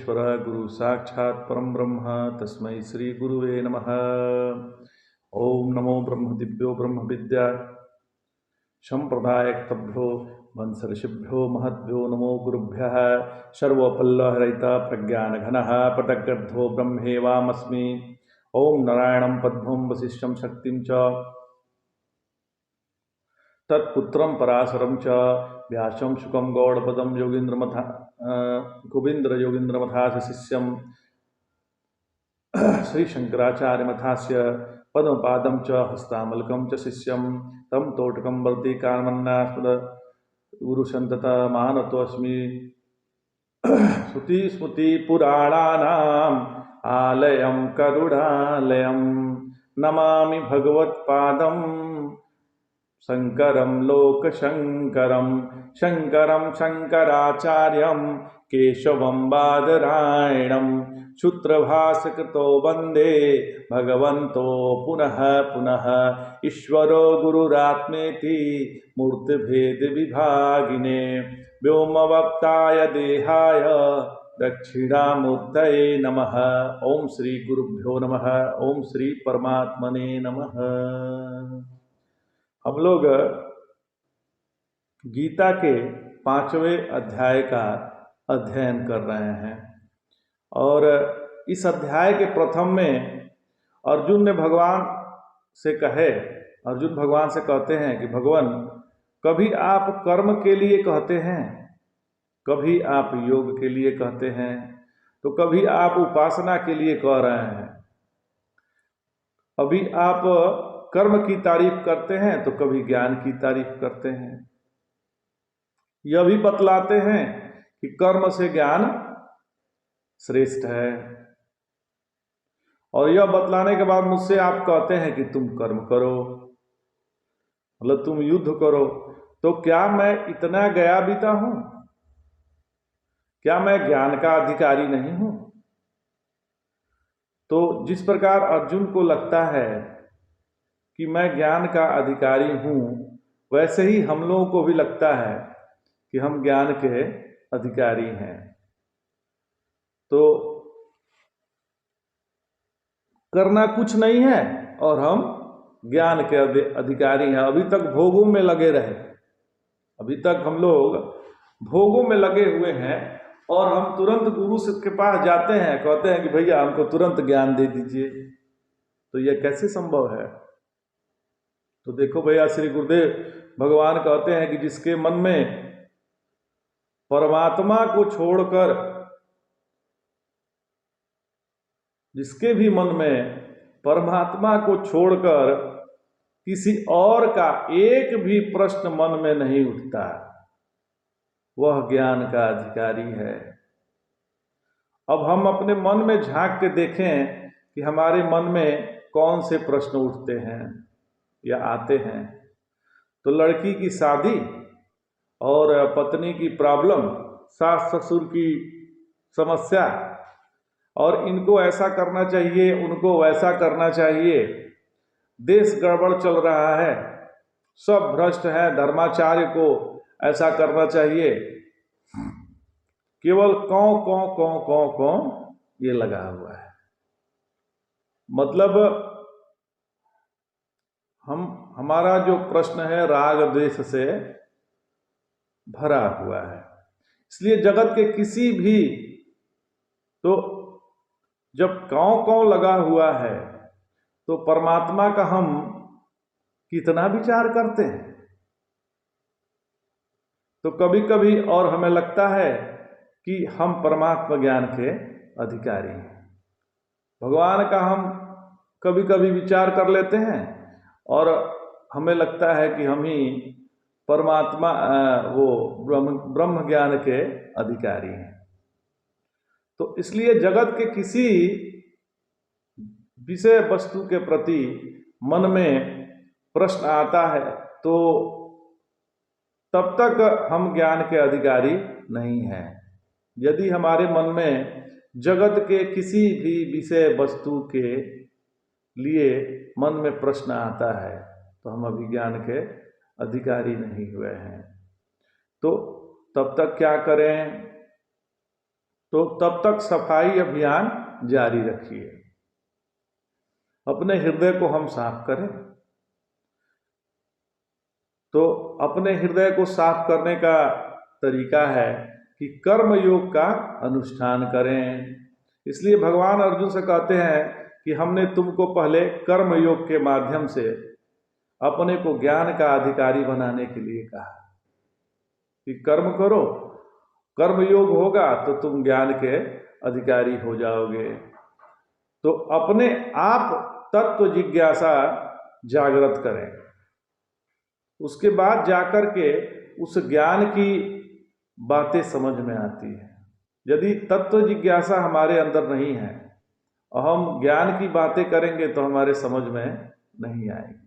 परमेश्वर गुरु साक्षात् परम ब्रह्म तस्मै श्री गुरुवे नमः। ओम नमो ब्रह्म दिव्यो ब्रह्म विद्या संप्रदायक्तभ्यो वंश ऋषिभ्यो महद्भ्यो नमो गुरुभ्यः। सर्वपल्लहरिता प्रज्ञानघनः पटगर्धो ब्रह्मेवामस्मि। ओम नारायणं पद्मं वसिष्ठं शक्तिं च तत्पुत्रं पराशरं च व्यासं शुकं गौड़पदं गोविंद्र योगीन्द्रमथास्य शिष्यं श्री शंकराचार्य मथास्य पद्मपादं च हस्तामलकं च शिष्यं तं तोटकं वर्ति कामन्नास्पद गुरुसन्ततमानतोऽस्मि। श्रुति स्मृति पुराणानाम् आलयं करुणालयं नमामि भगवत्पादं शंकरं लोकशंकरं। शंकरं शंकराचार्यं केशवं बादरायणं सूत्रभाष्यकृतो वन्दे भगवन्तो पुनः पुनः। ईश्वरो गुरुरात्मेति मूर्तिभेदविभागिने व्योमवक्ताय देहाय दक्षिणामूर्तये नमः। ओम श्री गुरुभ्यो नमः। ओम श्री परमात्मने नमः। हम लोग गीता के 5वें अध्याय का अध्ययन कर रहे हैं और इस अध्याय के प्रथम में अर्जुन ने भगवान से अर्जुन भगवान से कहते हैं कि भगवान, कभी आप कर्म के लिए कहते हैं, कभी आप योग के लिए कहते हैं, तो कभी आप उपासना के लिए कह रहे हैं। अभी आप कर्म की तारीफ करते हैं तो कभी ज्ञान की तारीफ करते हैं। यह भी बतलाते हैं कि कर्म से ज्ञान श्रेष्ठ है, और यह बतलाने के बाद मुझसे आप कहते हैं कि तुम कर्म करो, मतलब तुम युद्ध करो। तो क्या मैं इतना गया बीता हूं? क्या मैं ज्ञान का अधिकारी नहीं हूं? तो जिस प्रकार अर्जुन को लगता है कि मैं ज्ञान का अधिकारी हूं, वैसे ही हम लोगों को भी लगता है कि हम ज्ञान के अधिकारी हैं। तो करना कुछ नहीं है और हम ज्ञान के अधिकारी हैं। अभी तक भोगों में लगे रहे, अभी तक हम लोग भोगों में लगे हुए हैं और हम तुरंत गुरु के पास जाते हैं, कहते हैं कि भैया हमको तुरंत ज्ञान दे दीजिए। तो यह कैसे संभव है? तो देखो भैया, श्री गुरुदेव भगवान कहते हैं कि जिसके मन में परमात्मा को छोड़कर, जिसके भी मन में परमात्मा को छोड़कर किसी और का एक भी प्रश्न मन में नहीं उठता, वह ज्ञान का अधिकारी है। अब हम अपने मन में झांक के देखें कि हमारे मन में कौन से प्रश्न उठते हैं या आते हैं। तो लड़की की शादी और पत्नी की प्रॉब्लम, सास ससुर की समस्या, और इनको ऐसा करना चाहिए, उनको वैसा करना चाहिए, देश गड़बड़ चल रहा है, सब भ्रष्ट है, धर्माचार्य को ऐसा करना चाहिए, केवल कौ कौ कौ कौ कौ ये लगा हुआ है। मतलब हमारा जो प्रश्न है राग द्वेष से भरा हुआ है। इसलिए जगत के किसी भी, तो जब कौ कौ लगा हुआ है तो परमात्मा का हम कितना विचार करते हैं। तो कभी कभी और हमें लगता है कि हम परमात्मा ज्ञान के अधिकारी हैं। भगवान का हम कभी कभी विचार कर लेते हैं और हमें लगता है कि हम ही परमात्मा वो ब्रह्म ज्ञान के अधिकारी हैं। तो इसलिए जगत के किसी विषय वस्तु के प्रति मन में प्रश्न आता है तो तब तक हम ज्ञान के अधिकारी नहीं हैं। यदि हमारे मन में जगत के किसी भी विषय वस्तु के लिए मन में प्रश्न आता है तो हम अभी ज्ञान के अधिकारी नहीं हुए हैं। तो तब तक क्या करें? तो तब तक सफाई अभियान जारी रखिए। अपने हृदय को हम साफ करें। तो अपने हृदय को साफ करने का तरीका है कि कर्म योग का अनुष्ठान करें। इसलिए भगवान अर्जुन से कहते हैं कि हमने तुमको पहले कर्म योग के माध्यम से अपने को ज्ञान का अधिकारी बनाने के लिए कहा कि कर्म करो, कर्म योग होगा तो तुम ज्ञान के अधिकारी हो जाओगे। तो अपने आप तत्व जिज्ञासा जागृत करें, उसके बाद जाकर के उस ज्ञान की बातें समझ में आती है। यदि तत्व जिज्ञासा हमारे अंदर नहीं है और हम ज्ञान की बातें करेंगे तो हमारे समझ में नहीं आएगी।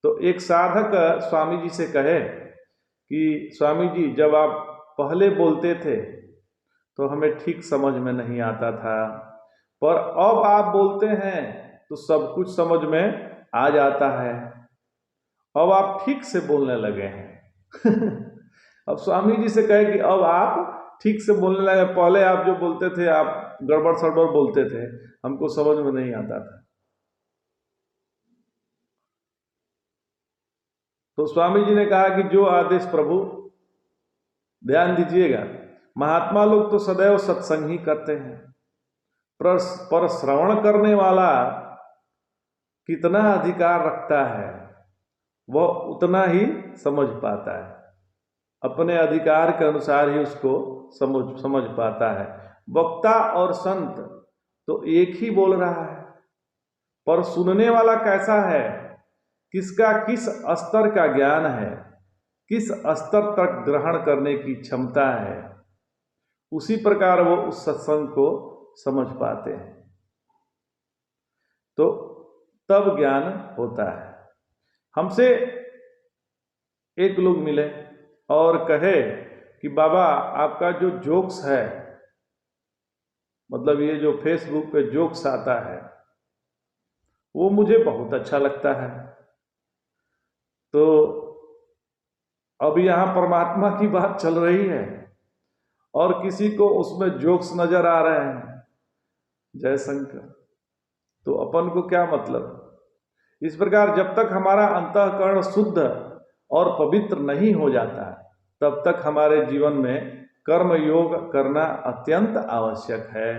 तो एक साधक स्वामी जी से कहे कि स्वामी जी, जब आप पहले बोलते थे तो हमें ठीक समझ में नहीं आता था, पर अब आप बोलते हैं तो सब कुछ समझ में आ जाता है, अब आप ठीक से बोलने लगे हैं। अब स्वामी जी से कहे कि अब आप ठीक से बोलने लगे, पहले आप जो बोलते थे आप गड़बड़ सड़बड़ बोलते थे, हमको समझ में नहीं आता था। तो स्वामी जी ने कहा कि जो आदेश प्रभु, ध्यान दीजिएगा, महात्मा लोग तो सदैव सत्संग ही करते हैं, पर श्रवण करने वाला कितना अधिकार रखता है वह उतना ही समझ पाता है, अपने अधिकार के अनुसार ही उसको समझ पाता है। वक्ता और संत तो एक ही बोल रहा है, पर सुनने वाला कैसा है, किसका किस स्तर का ज्ञान है, किस स्तर तक ग्रहण करने की क्षमता है, उसी प्रकार वो उस सत्संग को समझ पाते हैं। तो तब ज्ञान होता है। हमसे एक लोग मिले और कहे कि बाबा, आपका जो जोक्स है, मतलब ये जो फेसबुक पे जोक्स आता है, वो मुझे बहुत अच्छा लगता है। तो अब यहाँ परमात्मा की बात चल रही है और किसी को उसमें जोक्स नजर आ रहे हैं, जय शंकर, तो अपन को क्या मतलब। इस प्रकार जब तक हमारा अंतःकरण शुद्ध और पवित्र नहीं हो जाता, तब तक हमारे जीवन में कर्म योग करना अत्यंत आवश्यक है।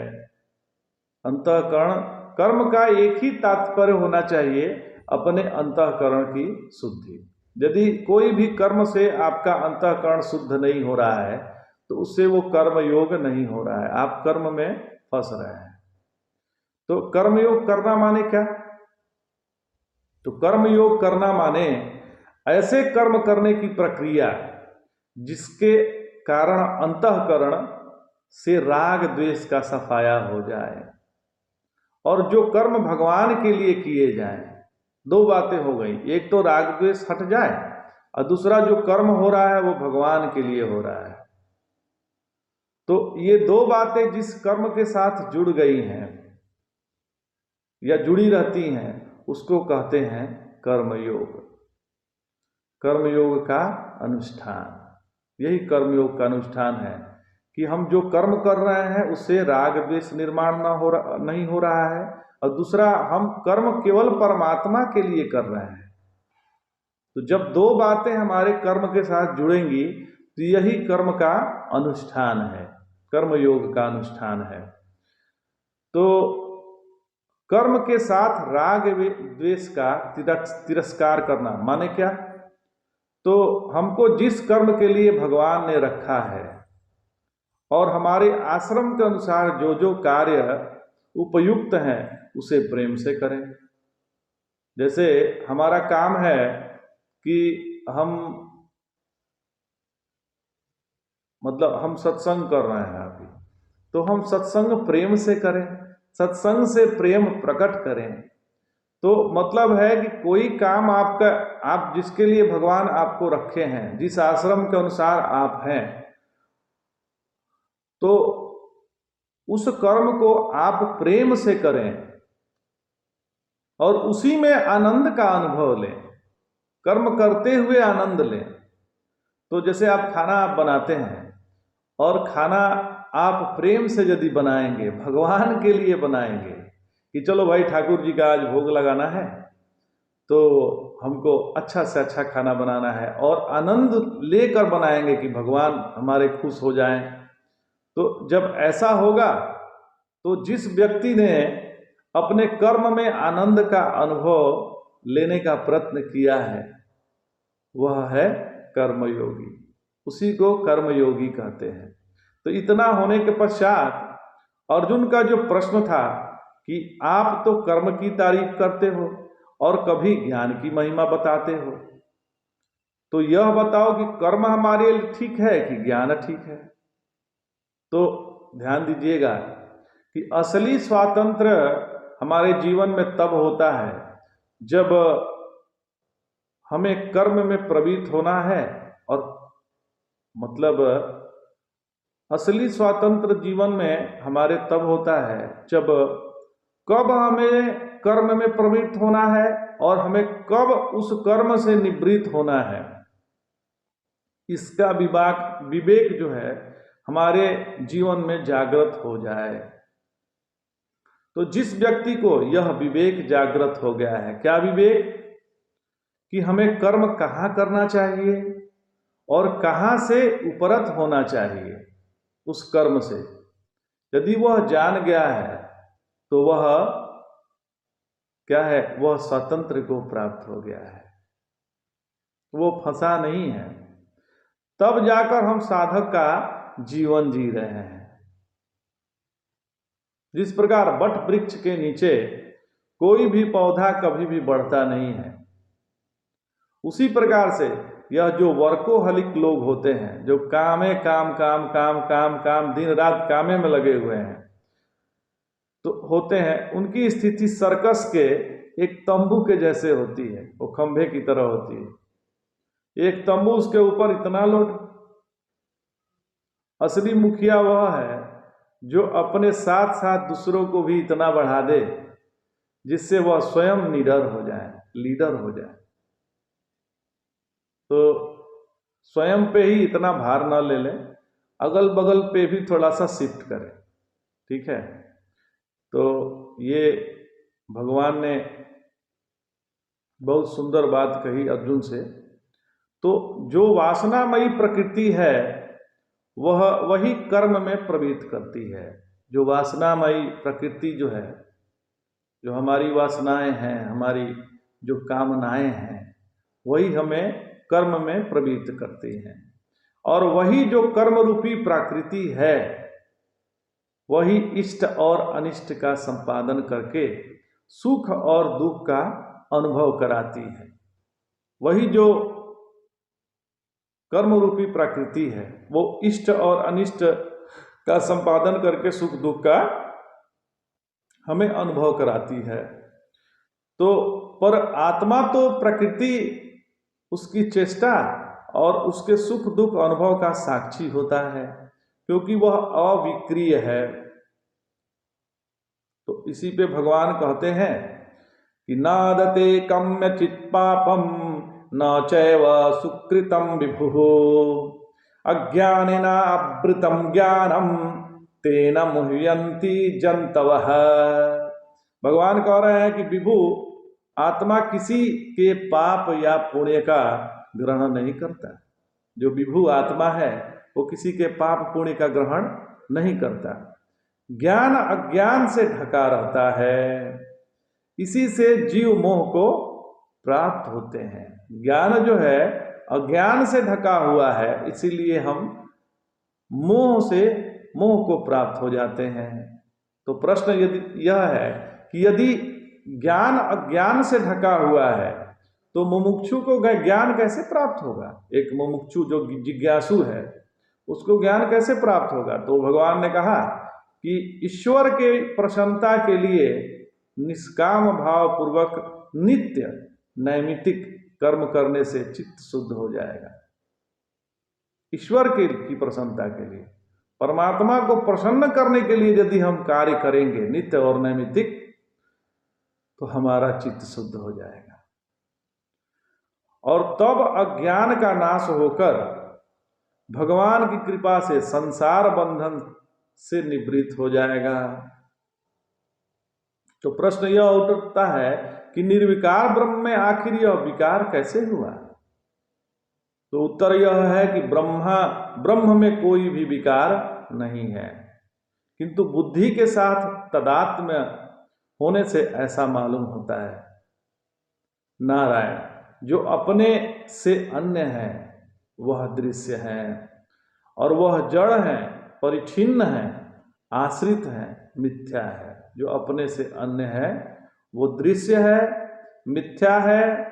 अंतःकरण, कर्म का एक ही तात्पर्य होना चाहिए, अपने अंतःकरण की शुद्धि। यदि कोई भी कर्म से आपका अंतःकरण शुद्ध नहीं हो रहा है तो उससे वो कर्म योग नहीं हो रहा है, आप कर्म में फंस रहे हैं। तो कर्म योग करना माने क्या? तो कर्म योग करना माने ऐसे कर्म करने की प्रक्रिया जिसके कारण अंतःकरण से राग द्वेष का सफाया हो जाए, और जो कर्म भगवान के लिए किए जाएं। दो बातें हो गई, एक तो राग द्वेष हट जाए और दूसरा जो कर्म हो रहा है वो भगवान के लिए हो रहा है। तो ये दो बातें जिस कर्म के साथ जुड़ गई हैं या जुड़ी रहती हैं, उसको कहते हैं कर्मयोग। कर्मयोग का अनुष्ठान, यही कर्मयोग का अनुष्ठान है कि हम जो कर्म कर रहे हैं उससे राग द्वेष निर्माण नहीं हो रहा है, और दूसरा हम कर्म केवल परमात्मा के लिए कर रहे हैं। तो जब दो बातें हमारे कर्म के साथ जुड़ेंगी तो यही कर्म का अनुष्ठान है, कर्मयोग का अनुष्ठान है। तो कर्म के साथ राग द्वेष का तिरस्कार करना माने क्या? तो हमको जिस कर्म के लिए भगवान ने रखा है और हमारे आश्रम के अनुसार जो जो कार्य उपयुक्त हैं उसे प्रेम से करें। जैसे हमारा काम है कि हम सत्संग कर रहे हैं अभी, तो हम सत्संग प्रेम से करें, सत्संग से प्रेम प्रकट करें। तो मतलब है कि कोई काम आप जिसके लिए भगवान आपको रखे हैं, जिस आश्रम के अनुसार आप हैं, तो उस कर्म को आप प्रेम से करें और उसी में आनंद का अनुभव लें, कर्म करते हुए आनंद लें। तो जैसे आप खाना बनाते हैं और खाना आप प्रेम से यदि बनाएंगे, भगवान के लिए बनाएंगे कि चलो भाई ठाकुर जी का आज भोग लगाना है, तो हमको अच्छा से अच्छा खाना बनाना है, और आनंद लेकर बनाएंगे कि भगवान हमारे खुश हो जाएं, तो जब ऐसा होगा तो जिस व्यक्ति ने अपने कर्म में आनंद का अनुभव लेने का प्रयत्न किया है वह है कर्मयोगी, उसी को कर्मयोगी कहते हैं। तो इतना होने के पश्चात अर्जुन का जो प्रश्न था कि आप तो कर्म की तारीफ करते हो और कभी ज्ञान की महिमा बताते हो, तो यह बताओ कि कर्म हमारे लिए ठीक है कि ज्ञान ठीक है। तो ध्यान दीजिएगा कि असली स्वातंत्र्य हमारे जीवन में तब होता है जब हमें कर्म में प्रवृत्त होना है, और मतलब असली स्वातंत्र जीवन में हमारे तब होता है जब कब हमें कर्म में प्रवृत्त होना है और हमें कब उस कर्म से निवृत्त होना है, इसका विवेक जो है हमारे जीवन में जागृत हो जाए। तो जिस व्यक्ति को यह विवेक जागृत हो गया है, क्या विवेक, कि हमें कर्म कहाँ करना चाहिए और कहाँ से उपरत होना चाहिए उस कर्म से, यदि वह जान गया है तो वह क्या है, वह स्वतंत्र को प्राप्त हो गया है, वो फंसा नहीं है। तब जाकर हम साधक का जीवन जी रहे हैं। जिस प्रकार वट वृक्ष के नीचे कोई भी पौधा कभी भी बढ़ता नहीं है, उसी प्रकार से यह जो वर्कोहलिक लोग होते हैं, जो कामे काम काम काम काम काम दिन रात कामे में लगे हुए हैं तो होते हैं, उनकी स्थिति सर्कस के एक तंबू के जैसे होती है, वो खंभे की तरह होती है, एक तंबू उसके ऊपर इतना लोड। असली मुखिया वह है जो अपने साथ साथ दूसरों को भी इतना बढ़ा दे जिससे वह स्वयं निडर हो जाए, लीडर हो जाए। तो स्वयं पे ही इतना भार न ले लें, अगल बगल पे भी थोड़ा सा शिफ्ट करें, ठीक है। तो ये भगवान ने बहुत सुंदर बात कही अर्जुन से। तो जो वासनामयी प्रकृति है वही कर्म में प्रवृत्त करती है। जो वासनामयी प्रकृति जो है, जो हमारी वासनाएं हैं, हमारी जो कामनाएं हैं, वही हमें कर्म में प्रवृत्त करती हैं, और वही जो कर्म रूपी प्रकृति है वही इष्ट और अनिष्ट का संपादन करके सुख और दुख का अनुभव कराती है। वही जो कर्म रूपी प्रकृति है वो इष्ट और अनिष्ट का संपादन करके सुख दुख का हमें अनुभव कराती है। तो पर आत्मा तो प्रकृति, उसकी चेष्टा और उसके सुख दुख अनुभव का साक्षी होता है, क्योंकि वह अविक्रिय है। तो इसी पे भगवान कहते हैं कि नादते कम्य चित् पापम न चैव सुकृतम विभु अज्ञानेन आवृतम ज्ञानम तेन मुह्यन्ति जन्तवः। भगवान कह रहे हैं कि विभु, आत्मा किसी के पाप या पुण्य का ग्रहण नहीं करता। जो विभु आत्मा है वो किसी के पाप पुण्य का ग्रहण नहीं करता। ज्ञान अज्ञान से ढका रहता है, इसी से जीव मोह को प्राप्त होते हैं। ज्ञान जो है अज्ञान से ढका हुआ है, इसीलिए हम मोह को प्राप्त हो जाते हैं। तो प्रश्न यदि यह है कि यदि ज्ञान अज्ञान से ढका हुआ है तो मुमुक्षु को ज्ञान कैसे प्राप्त होगा? एक मुमुक्षु जो जिज्ञासु है उसको ज्ञान कैसे प्राप्त होगा? तो भगवान ने कहा कि ईश्वर के प्रसन्नता के लिए निष्काम भाव पूर्वक नित्य नैमित्तिक कर्म करने से चित्त शुद्ध हो जाएगा। ईश्वर की प्रसन्नता के लिए, परमात्मा को प्रसन्न करने के लिए यदि हम कार्य करेंगे नित्य और नैमित्तिक, तो हमारा चित्त शुद्ध हो जाएगा, और तब अज्ञान का नाश होकर भगवान की कृपा से संसार बंधन से निवृत्त हो जाएगा। तो प्रश्न यह उठता है कि निर्विकार ब्रह्म में आखिर यह विकार कैसे हुआ? तो उत्तर यह है कि ब्रह्म में कोई भी विकार नहीं है, किंतु बुद्धि के साथ तादात्म्य होने से ऐसा मालूम होता है। नारायण जो अपने से अन्य है वह दृश्य है, और वह जड़ है, परिच्छिन्न है, आश्रित है, मिथ्या है। जो अपने से अन्य है वो दृश्य है, मिथ्या है,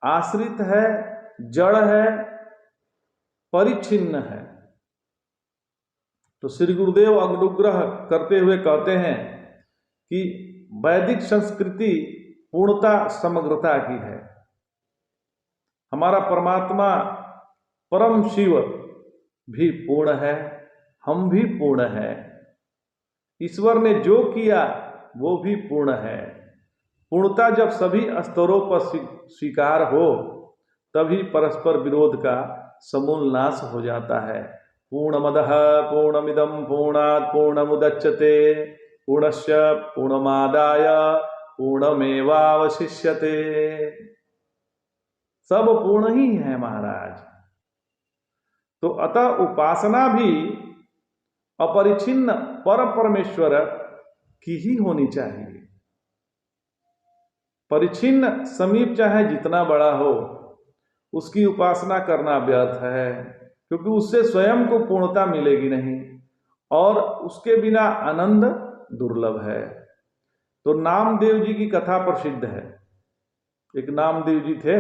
आश्रित है, जड़ है, परिच्छिन्न है। तो श्री गुरुदेव अनुग्रह करते हुए कहते हैं कि वैदिक संस्कृति पूर्णता समग्रता की है। हमारा परमात्मा परम शिव भी पूर्ण है, हम भी पूर्ण है। ईश्वर ने जो किया वो भी पूर्ण है। पूर्णता जब सभी स्तरों पर स्वीकार हो तभी परस्पर विरोध का समूल नाश हो जाता है। पूर्णमदः पूर्णमिदं पूर्णात् पूर्णमुदच्यते पूर्णस्य पूर्णमादाय पूर्णमेवावशिष्यते। सब पूर्ण ही है महाराज। तो अतः उपासना भी अपरिच्छिन्न परमेश्वर की ही होनी चाहिए। परिच्छिन्न समीप चाहे जितना बड़ा हो, उसकी उपासना करना व्यर्थ है, क्योंकि उससे स्वयं को पूर्णता मिलेगी नहीं और उसके बिना आनंद दुर्लभ है। तो नामदेव जी की कथा प्रसिद्ध है। एक नामदेव जी थे,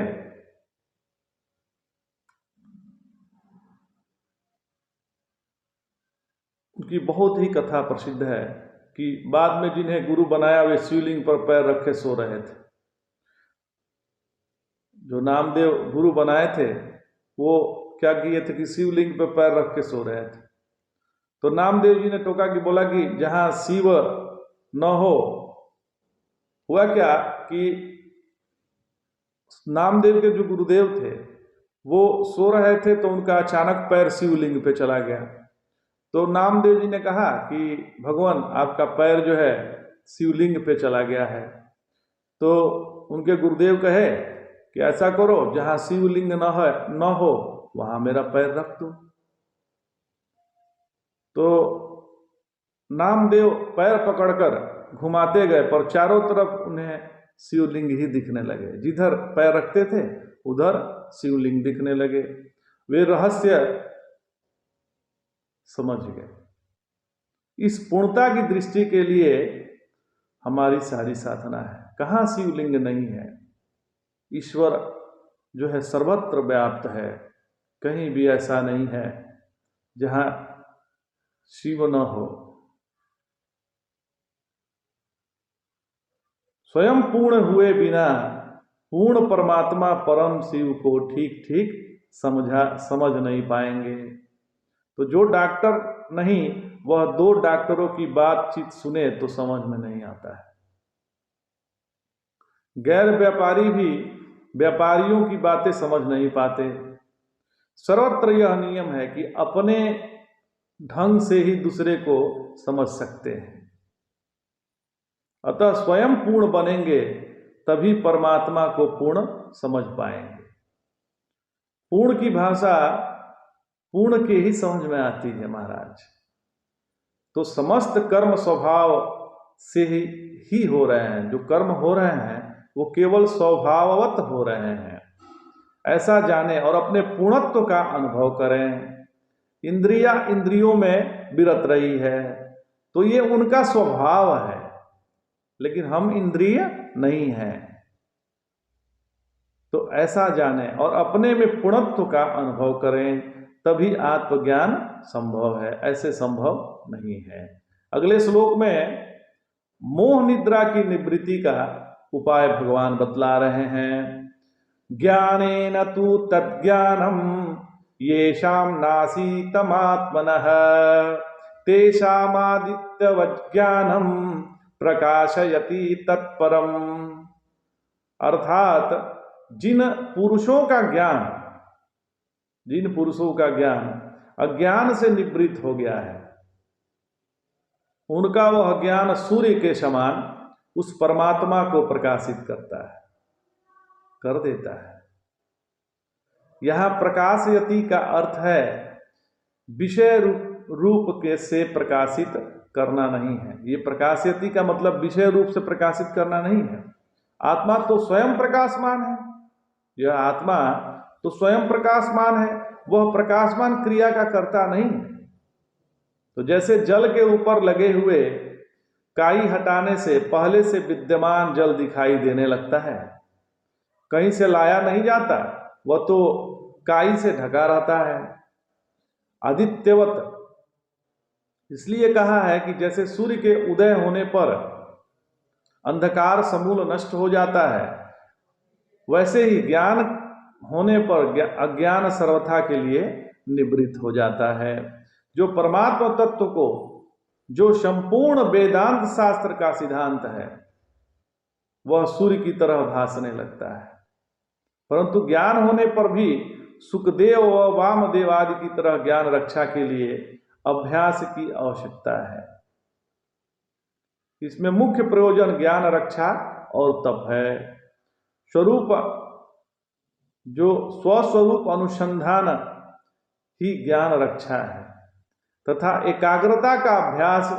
उनकी बहुत ही कथा प्रसिद्ध है कि बाद में जिन्हें गुरु बनाया वे शिवलिंग पर पैर रखे सो रहे थे। जो नामदेव गुरु बनाए थे वो क्या किए थे कि शिवलिंग पर पैर रख के सो रहे थे। तो नामदेव जी ने टोका कि बोला कि जहां शिव न हो। हुआ क्या कि नामदेव के जो गुरुदेव थे वो सो रहे थे, तो उनका अचानक पैर शिवलिंग पे चला गया। तो नामदेव जी ने कहा कि भगवान आपका पैर जो है शिवलिंग पे चला गया है। तो उनके गुरुदेव कहे कि ऐसा करो, जहां शिवलिंग न हो वहां मेरा पैर रख दो। तो नामदेव पैर पकड़कर घुमाते गए, पर चारों तरफ उन्हें शिवलिंग ही दिखने लगे। जिधर पैर रखते थे उधर शिवलिंग दिखने लगे। वे रहस्य समझ गए। इस पूर्णता की दृष्टि के लिए हमारी सारी साधना है। कहाँ शिवलिंग नहीं है? ईश्वर जो है सर्वत्र व्याप्त है, कहीं भी ऐसा नहीं है जहां शिव न हो। स्वयं पूर्ण हुए बिना पूर्ण परमात्मा परम शिव को ठीक ठीक समझ नहीं पाएंगे। तो जो डॉक्टर नहीं वह दो डॉक्टरों की बातचीत सुने तो समझ में नहीं आता है। गैर व्यापारी भी व्यापारियों की बातें समझ नहीं पाते। सर्वत्र यह नियम है कि अपने ढंग से ही दूसरे को समझ सकते हैं। अतः स्वयं पूर्ण बनेंगे तभी परमात्मा को पूर्ण समझ पाएंगे। पूर्ण की भाषा पूर्ण के ही समझ में आती है महाराज। तो समस्त कर्म स्वभाव से ही हो रहे हैं। जो कर्म हो रहे हैं वो केवल स्वभाववत हो रहे हैं, ऐसा जाने और अपने पूर्णत्व का अनुभव करें। इंद्रियों में विरत रही है तो ये उनका स्वभाव है, लेकिन हम इंद्रिय नहीं हैं। तो ऐसा जाने और अपने में पूर्णत्व का अनुभव करें, तभी आत्मज्ञान संभव है। ऐसे संभव नहीं है। अगले श्लोक में मोह निद्रा की निवृत्ति का उपाय भगवान बतला रहे हैं। ज्ञानेन तु तद्ज्ञानम येषां नासीतमात्मनः तेषामादित्यवज्ञानम प्रकाशयति तत्परम। अर्थात जिन पुरुषों का ज्ञान अज्ञान से निवृत्त हो गया है, उनका वह ज्ञान सूर्य के समान उस परमात्मा को प्रकाशित करता है, कर देता है। यहां प्रकाशयति का अर्थ है विषय रूप के से प्रकाशित करना नहीं है। ये प्रकाशयति का मतलब विषय रूप से प्रकाशित करना नहीं है। आत्मा तो स्वयं प्रकाशमान है, यह आत्मा तो स्वयं प्रकाशमान है, वह प्रकाशमान क्रिया का कर्ता नहीं है। तो जैसे जल के ऊपर लगे हुए काई हटाने से पहले से विद्यमान जल दिखाई देने लगता है, कहीं से लाया नहीं जाता, वह तो काई से ढका रहता है। आदित्यवत इसलिए कहा है कि जैसे सूर्य के उदय होने पर अंधकार समूल नष्ट हो जाता है, वैसे ही ज्ञान होने पर अज्ञान सर्वथा के लिए निवृत्त हो जाता है। जो परमात्मा तत्व को, जो संपूर्ण वेदांत शास्त्र का सिद्धांत है, वह सूर्य की तरह भासने लगता है। परंतु ज्ञान होने पर भी सुखदेव व वामदेव आदि की तरह ज्ञान रक्षा के लिए अभ्यास की आवश्यकता है। इसमें मुख्य प्रयोजन ज्ञान रक्षा और तप है। स्वरूप जो स्वस्वरूप अनुसंधान ही ज्ञान रक्षा है तथा एकाग्रता का अभ्यास,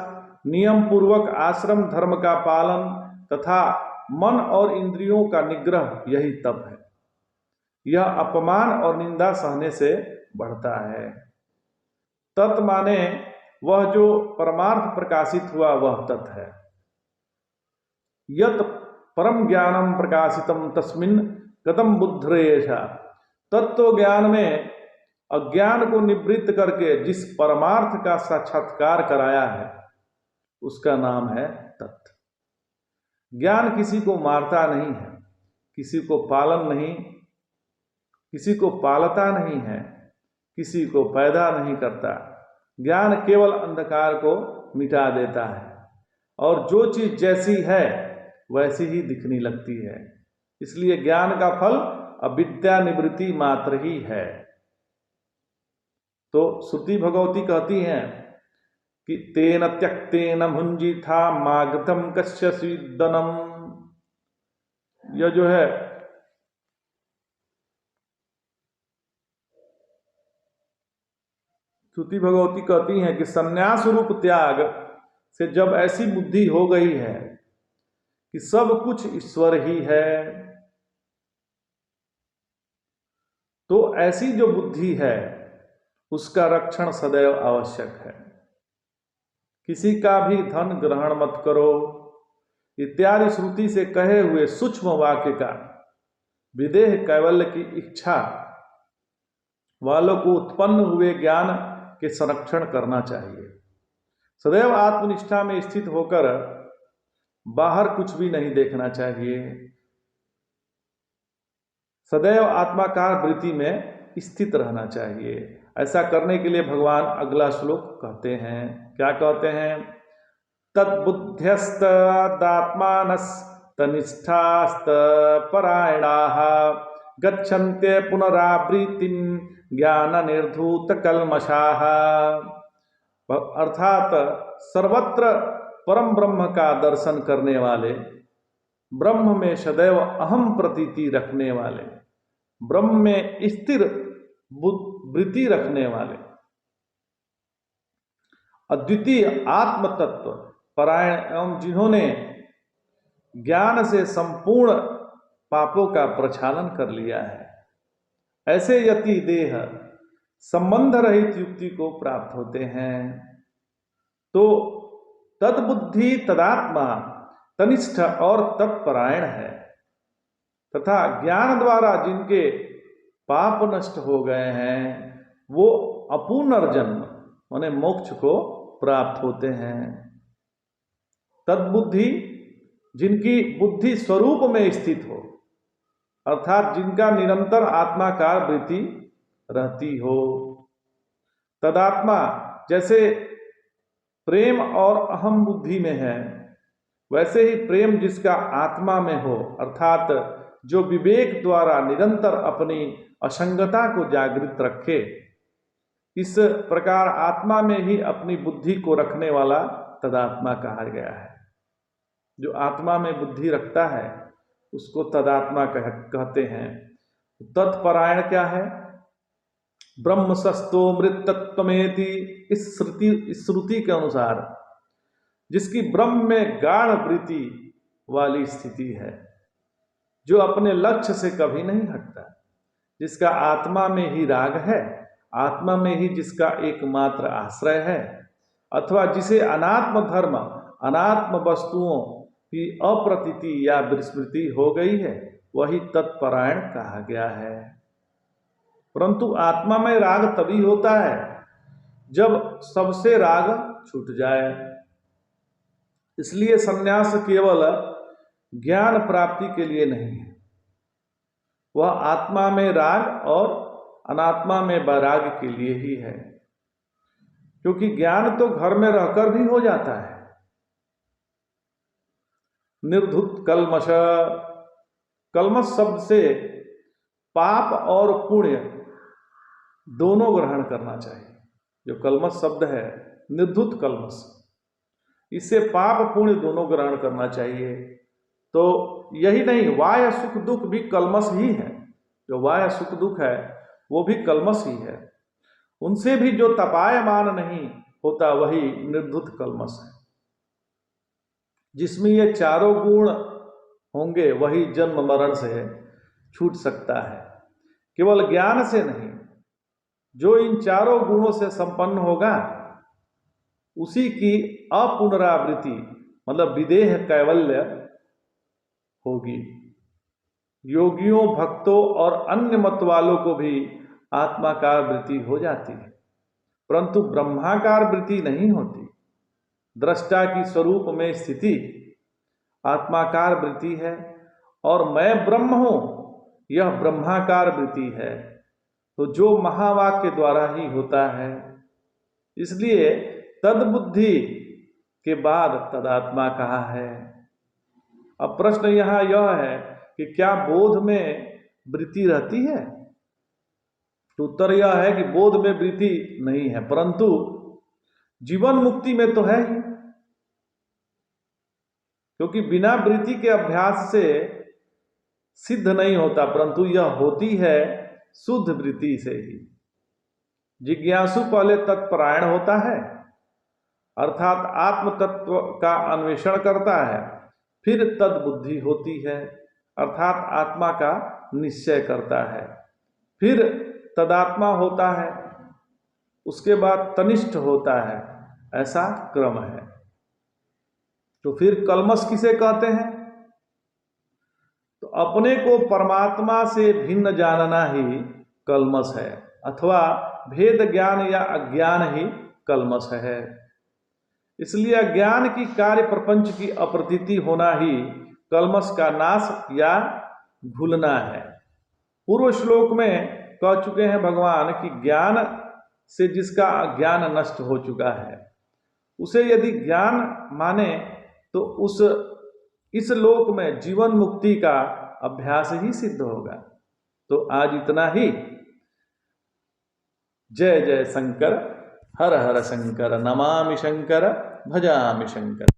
नियम पूर्वक आश्रम धर्म का पालन तथा मन और इंद्रियों का निग्रह, यही तप है। यह अपमान और निंदा सहने से बढ़ता है। तत् माने वह जो परमार्थ प्रकाशित हुआ, वह तत् है। यत परम ज्ञानम प्रकाशितम तस्मिन् कथम बुद्धरेशा। तत्व ज्ञान में अज्ञान को निवृत्त करके जिस परमार्थ का साक्षात्कार कराया है, उसका नाम है तत्। ज्ञान किसी को मारता नहीं है, किसी को पालन नहीं, किसी को पालता नहीं है, किसी को पैदा नहीं करता। ज्ञान केवल अंधकार को मिटा देता है और जो चीज जैसी है वैसी ही दिखने लगती है। इसलिए ज्ञान का फल अविद्या निवृत्ति मात्र ही है। तो श्रुति भगवती कहती हैं कि तेन त्यक्तेन भुंजिथा मागधम कस्य स्विदनम। यह जो है श्रुति भगवती कहती हैं कि संन्यास रूप त्याग से जब ऐसी बुद्धि हो गई है कि सब कुछ ईश्वर ही है, तो ऐसी जो बुद्धि है उसका रक्षण सदैव आवश्यक है। किसी का भी धन ग्रहण मत करो इत्यादि श्रुति से कहे हुए सूक्ष्म वाक्य का विदेह कैवल्य की इच्छा वालों को उत्पन्न हुए ज्ञान के संरक्षण करना चाहिए। सदैव आत्मनिष्ठा में स्थित होकर बाहर कुछ भी नहीं देखना चाहिए। सदैव आत्माकार वृत्ति में स्थित रहना चाहिए। ऐसा करने के लिए भगवान अगला श्लोक कहते हैं। क्या कहते हैं? तद्बुद्ध्यस्त तनिष्ठास्त परायणाः गच्छन्ते पुनरावृत्तिं ज्ञान निर्धूत कल्मषाः। अर्थात सर्वत्र परम ब्रह्म का दर्शन करने वाले, ब्रह्म में सदैव अहम प्रतीति रखने वाले, ब्रह्म में स्थिर वृत्ति रखने वाले, अद्वितीय आत्म तत्व परायण एवं जिन्होंने ज्ञान से संपूर्ण पापों का प्रक्षालन कर लिया है, ऐसे यति देह संबंध रहित युक्ति को प्राप्त होते हैं। तो तद्बुद्धि तदात्मा तनिष्ठ और तत्परायण है तथा ज्ञान द्वारा जिनके पाप नष्ट हो गए हैं वो अपुनर्जन्म माने मोक्ष को प्राप्त होते हैं। तद्बुद्धि जिनकी बुद्धि स्वरूप में स्थित हो, अर्थात जिनका निरंतर आत्माकार वृत्ति रहती हो। तदात्मा जैसे प्रेम और अहम बुद्धि में है, वैसे ही प्रेम जिसका आत्मा में हो, अर्थात जो विवेक द्वारा निरंतर अपनी असंगता को जागृत रखे, इस प्रकार आत्मा में ही अपनी बुद्धि को रखने वाला तदात्मा कहा गया है। जो आत्मा में बुद्धि रखता है उसको तदात्मा कहते हैं। तत्परायण क्या है? ब्रह्म सस्तो मृत तत्वमेति, इस श्रुति के अनुसार जिसकी ब्रह्म में गाढ़ वृत्ति वाली स्थिति है, जो अपने लक्ष्य से कभी नहीं हटता, जिसका आत्मा में ही राग है, आत्मा में ही जिसका एकमात्र आश्रय है, अथवा जिसे अनात्म धर्म अनात्म वस्तुओं की अप्रतीति या विस्मृति हो गई है, वही तत्परायण कहा गया है। परंतु आत्मा में राग तभी होता है जब सबसे राग छूट जाए। इसलिए संन्यास केवल ज्ञान प्राप्ति के लिए नहीं है, वह आत्मा में राग और अनात्मा में वैराग के लिए ही है। क्योंकि ज्ञान तो घर में रहकर भी हो जाता है। निर्धुत कल्मष, कल्मष शब्द से पाप और पुण्य दोनों ग्रहण करना चाहिए। जो कल्मष शब्द है, निर्धुत कल्मष, इससे पाप पुण्य दोनों ग्रहण करना चाहिए। तो यही नहीं, वाय सुख दुख भी कल्मष ही है। जो वाय सुख दुख है वो भी कल्मष ही है। उनसे भी जो तपायमान नहीं होता वही निर्धुत कल्मष है। जिसमें ये चारों गुण होंगे वही जन्म मरण से छूट सकता है, केवल ज्ञान से नहीं। जो इन चारों गुणों से संपन्न होगा उसी की अपुनरावृत्ति मतलब विदेह कैवल्य होगी। योगियों, भक्तों और अन्य मत वालों को भी आत्माकार वृत्ति हो जाती है, परंतु ब्रह्माकार वृत्ति नहीं होती। दृष्टा की स्वरूप में स्थिति आत्माकार वृत्ति है और मैं ब्रह्म हूं, यह ब्रह्माकार वृत्ति है। तो जो महावाक्य द्वारा ही होता है। इसलिए तद्बुद्धि के बाद तदात्मा कहा है। अब प्रश्न यहां यह है कि क्या बोध में वृत्ति रहती है? तो उत्तर यह है कि बोध में वृत्ति नहीं है, परंतु जीवन मुक्ति में तो है ही। क्योंकि बिना वृत्ति के अभ्यास से सिद्ध नहीं होता, परंतु यह होती है शुद्ध वृत्ति से ही। जिज्ञासु पहले तत्परायण होता है, अर्थात आत्म तत्व का अन्वेषण करता है, फिर तद्बुद्धि होती है, अर्थात आत्मा का निश्चय करता है, फिर तदात्मा होता है, उसके बाद तनिष्ठ होता है। ऐसा क्रम है। तो फिर कल्मष किसे कहते हैं? तो अपने को परमात्मा से भिन्न जानना ही कल्मष है, अथवा भेद ज्ञान या अज्ञान ही कल्मष है। इसलिए अज्ञान की कार्य प्रपंच की अप्रतीति होना ही कल्मष का नाश या भूलना है। पूर्व श्लोक में कह चुके हैं भगवान कि ज्ञान से जिसका अज्ञान नष्ट हो चुका है, उसे यदि ज्ञान माने तो इस लोक में जीवन मुक्ति का अभ्यास ही सिद्ध होगा। तो आज इतना ही। जय जय शंकर, हर हर शंकर, नमामि शंकर, भजामि शंकर।